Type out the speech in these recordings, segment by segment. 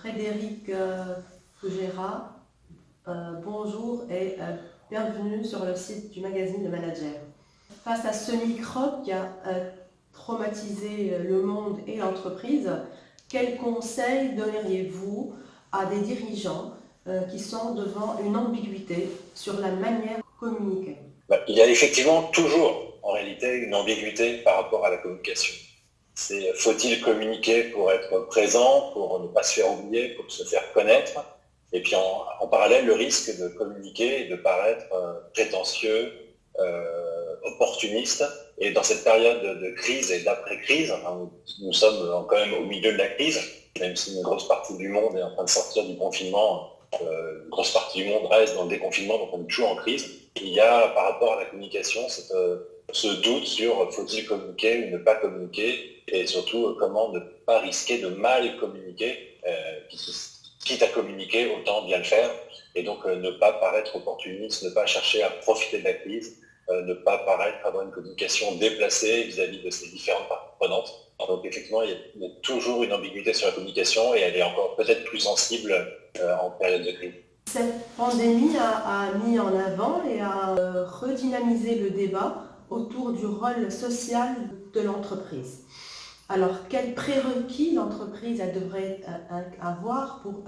Frédéric Fougera, bonjour et bienvenue sur le site du magazine Le Manager. Face à ce microbe qui a traumatisé le monde et l'entreprise, quels conseils donneriez-vous à des dirigeants qui sont devant une ambiguïté sur la manière de communiquer? Il y a effectivement toujours, en réalité, une ambiguïté par rapport à la communication. Faut-il communiquer pour être présent, pour ne pas se faire oublier, pour se faire connaître? Et puis en parallèle, le risque de communiquer et de paraître prétentieux, opportuniste. Et dans cette période de crise et d'après-crise, nous sommes quand même au milieu de la crise, même si une grosse partie du monde est en train de sortir du confinement, une grosse partie du monde reste dans le déconfinement, donc on est toujours en crise. Il y a par rapport à la communication ce doute sur faut-il communiquer ou ne pas communiquer, et surtout comment ne pas risquer de mal communiquer, quitte à communiquer, autant bien le faire, et donc ne pas paraître opportuniste, ne pas chercher à profiter de la crise, ne pas paraître avoir une communication déplacée vis-à-vis de ces différentes parties prenantes. Donc effectivement, il y a toujours une ambiguïté sur la communication et elle est encore peut-être plus sensible en période de crise. Cette pandémie a mis en avant et a redynamisé le débat autour du rôle social de l'entreprise. Alors, quels prérequis l'entreprise devrait avoir pour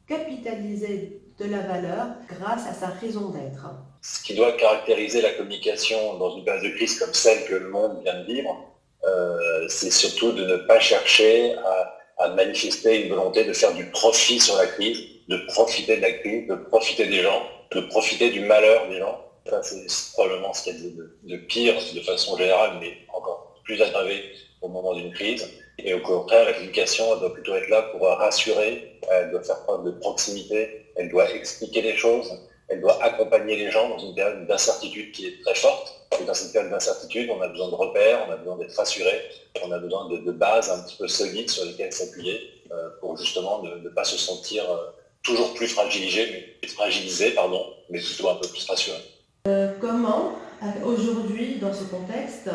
capitaliser de la valeur grâce à sa raison d'être? Ce qui doit caractériser la communication dans une période de crise comme celle que le monde vient de vivre, c'est surtout de ne pas chercher à manifester une volonté de faire du profit sur la crise, de profiter de la crise, de profiter des gens, de profiter du malheur des gens. Ça, c'est probablement ce qu'il y a de pire de façon générale, mais encore plus aggravé au moment d'une crise. Et au contraire, la communication elle doit plutôt être là pour rassurer, elle doit faire preuve de proximité, elle doit expliquer les choses, elle doit accompagner les gens dans une période d'incertitude qui est très forte. Et dans cette période d'incertitude, on a besoin de repères, on a besoin d'être rassuré, on a besoin de bases un petit peu solides sur lesquelles s'appuyer pour justement ne pas se sentir toujours plus fragilisé, mais plutôt un peu plus rassuré. Comment, aujourd'hui, dans ce contexte,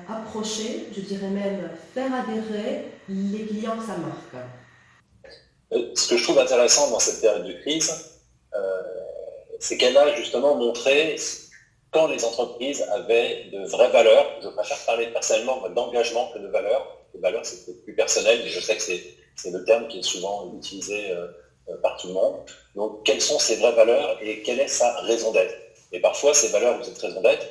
approcher, je dirais même faire adhérer les clients à sa marque? Ce que je trouve intéressant dans cette période de crise, c'est qu'elle a justement montré quand les entreprises avaient de vraies valeurs. Je préfère parler personnellement d'engagement que de valeurs. Les valeurs, c'est peut-être plus personnel, mais je sais que c'est le terme qui est souvent utilisé par tout le monde. Donc, quelles sont ces vraies valeurs et quelle est sa raison d'être? Et parfois, ces valeurs ou cette raison d'être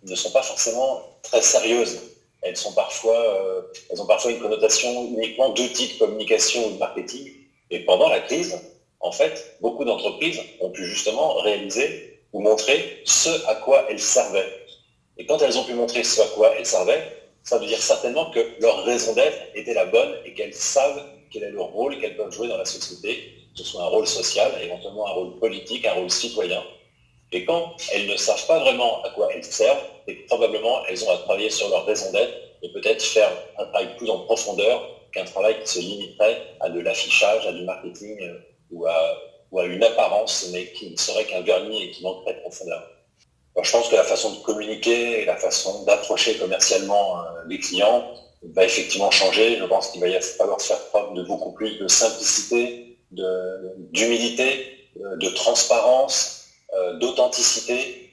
ne sont pas forcément très sérieuses. Elles ont parfois une connotation uniquement d'outils de communication ou de marketing. Et pendant la crise, en fait, beaucoup d'entreprises ont pu justement réaliser ou montrer ce à quoi elles servaient. Et quand elles ont pu montrer ce à quoi elles servaient, ça veut dire certainement que leur raison d'être était la bonne et qu'elles savent quel est leur rôle qu'elles peuvent jouer dans la société, que ce soit un rôle social, éventuellement un rôle politique, un rôle citoyen. Et quand elles ne savent pas vraiment à quoi elles servent, et probablement elles ont à travailler sur leur raison d'être et peut-être faire un travail plus en profondeur qu'un travail qui se limiterait à de l'affichage, à du marketing ou à une apparence, mais qui ne serait qu'un vernis et qui manquerait de profondeur. Alors, je pense que la façon de communiquer et la façon d'approcher commercialement les clients va effectivement changer. Je pense qu'il va falloir faire preuve de beaucoup plus de simplicité, d'humilité, de transparence, d'authenticité.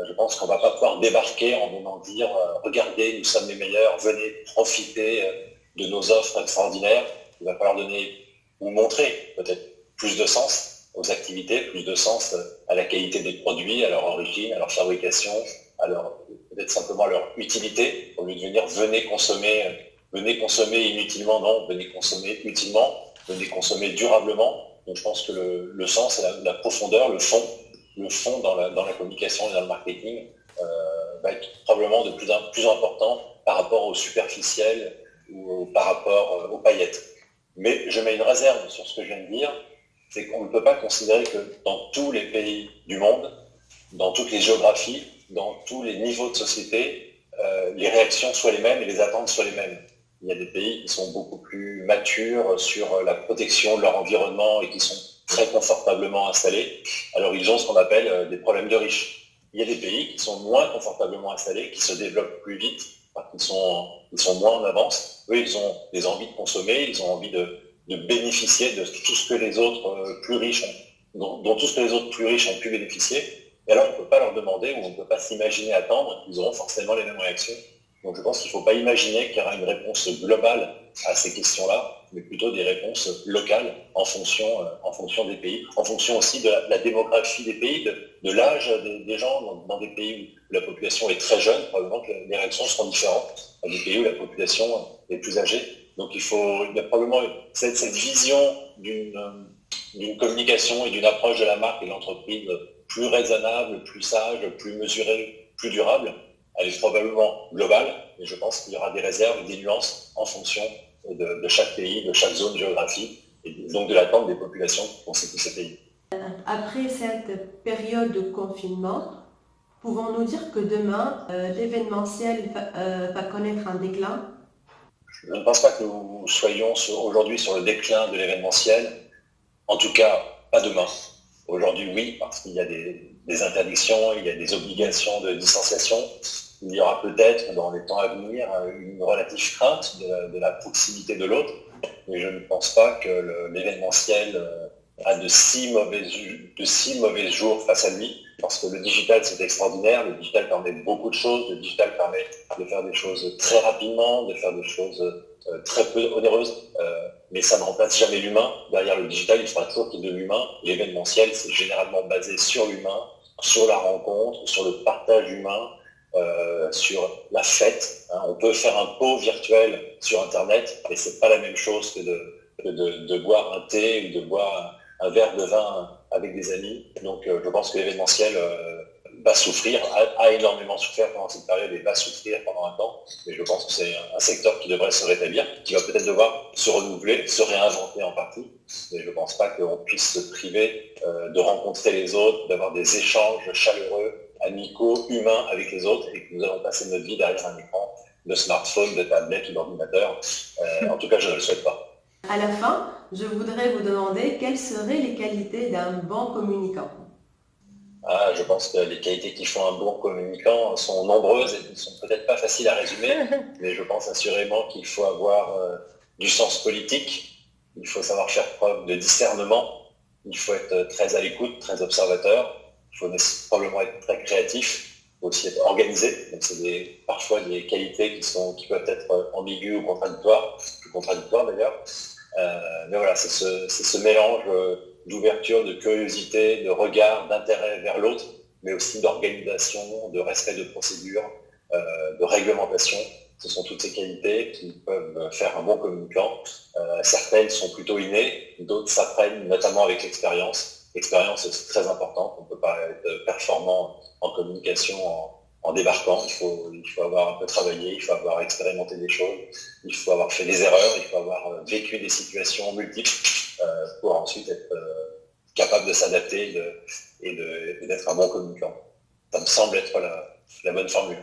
Je pense qu'on ne va pas pouvoir débarquer en venant dire regardez, nous sommes les meilleurs, venez profiter de nos offres extraordinaires. Il va falloir donner ou montrer peut-être plus de sens aux activités, plus de sens à la qualité des produits, à leur origine, à leur fabrication, peut-être simplement à leur utilité, au lieu de venir venez consommer inutilement, non, venez consommer utilement, venez consommer durablement. Donc je pense que le sens et la profondeur, le fond dans la communication et dans le marketing va être probablement de plus important par rapport au superficiel ou par rapport aux paillettes. Mais je mets une réserve sur ce que je viens de dire, c'est qu'on ne peut pas considérer que dans tous les pays du monde, dans toutes les géographies, dans tous les niveaux de société, les réactions soient les mêmes et les attentes soient les mêmes. Il y a des pays qui sont beaucoup plus matures sur la protection de leur environnement et qui sont très confortablement installés. Alors ils ont ce qu'on appelle des problèmes de riches. Il y a des pays qui sont moins confortablement installés, qui se développent plus vite, parce qu'ils sont moins en avance. Eux, ils ont des envies de consommer, ils ont envie de de bénéficier de tout ce que les autres plus riches dont tout ce que les autres plus riches ont pu bénéficier. Et alors, on ne peut pas leur demander ou on ne peut pas s'imaginer attendre qu'ils auront forcément les mêmes réactions. Donc je pense qu'il ne faut pas imaginer qu'il y aura une réponse globale à ces questions-là, mais plutôt des réponses locales en fonction des pays, en fonction aussi de la démographie des pays, de l'âge des gens dans des pays où la population est très jeune, probablement que les réactions seront différentes à des pays où la population est plus âgée. Donc il y a probablement cette vision d'une communication et d'une approche de la marque et de l'entreprise plus raisonnable, plus sage, plus mesurée, plus durable. Elle est probablement globale, mais je pense qu'il y aura des réserves et des nuances en fonction de chaque pays, de chaque zone géographique, et donc de l'attente des populations qui constituent ces pays. Après cette période de confinement, pouvons-nous dire que demain, l'événementiel va connaître un déclin? Je ne pense pas que nous soyons aujourd'hui sur le déclin de l'événementiel, en tout cas pas demain. Aujourd'hui, oui, parce qu'il y a des interdictions, il y a des obligations de distanciation. Il y aura peut-être dans les temps à venir une relative crainte de la proximité de l'autre, mais je ne pense pas que l'événementiel a de si mauvais jours face à lui, parce que le digital c'est extraordinaire, le digital permet beaucoup de choses, le digital permet de faire des choses très rapidement, de faire des choses très peu onéreuses, mais ça ne remplace jamais l'humain. Derrière le digital, il faudra toujours qu'il y ait de l'humain. L'événementiel, c'est généralement basé sur l'humain, sur la rencontre, sur le partage humain, sur la fête. On peut faire un pot virtuel sur Internet, mais c'est pas la même chose que de boire un thé ou de boire un verre de vin avec des amis. Donc je pense que l'événementiel va souffrir, a énormément souffert pendant cette période et va souffrir pendant un temps. Mais je pense que c'est un secteur qui devrait se rétablir, qui va peut-être devoir se renouveler, se réinventer en partie. Mais je ne pense pas qu'on puisse se priver de rencontrer les autres, d'avoir des échanges chaleureux, amicaux, humains avec les autres, et que nous allons passer notre vie derrière un écran de smartphone, de tablette ou d'ordinateur. En tout cas, je ne le souhaite pas. À la fin, je voudrais vous demander quelles seraient les qualités d'un bon communicant. Je pense que les qualités qui font un bon communicant sont nombreuses et ne sont peut-être pas faciles à résumer, mais je pense assurément qu'il faut avoir du sens politique, il faut savoir faire preuve de discernement, il faut être très à l'écoute, très observateur, il faut probablement être très créatif, il faut aussi être organisé. Donc c'est parfois des qualités qui peuvent être ambiguës ou contradictoires, plus contradictoires d'ailleurs. Mais voilà, c'est ce mélange d'ouverture, de curiosité, de regard, d'intérêt vers l'autre, mais aussi d'organisation, de respect de procédure, de réglementation. Ce sont toutes ces qualités qui peuvent faire un bon communicant. Certaines sont plutôt innées, d'autres s'apprennent, notamment avec l'expérience. L'expérience, c'est très important. On ne peut pas être performant en communication en débarquant. Il faut avoir un peu travaillé, il faut avoir expérimenté des choses, il faut avoir fait des erreurs, il faut avoir vécu des situations multiples pour ensuite être capable de s'adapter et d'être un bon communicant. Ça me semble être la bonne formule.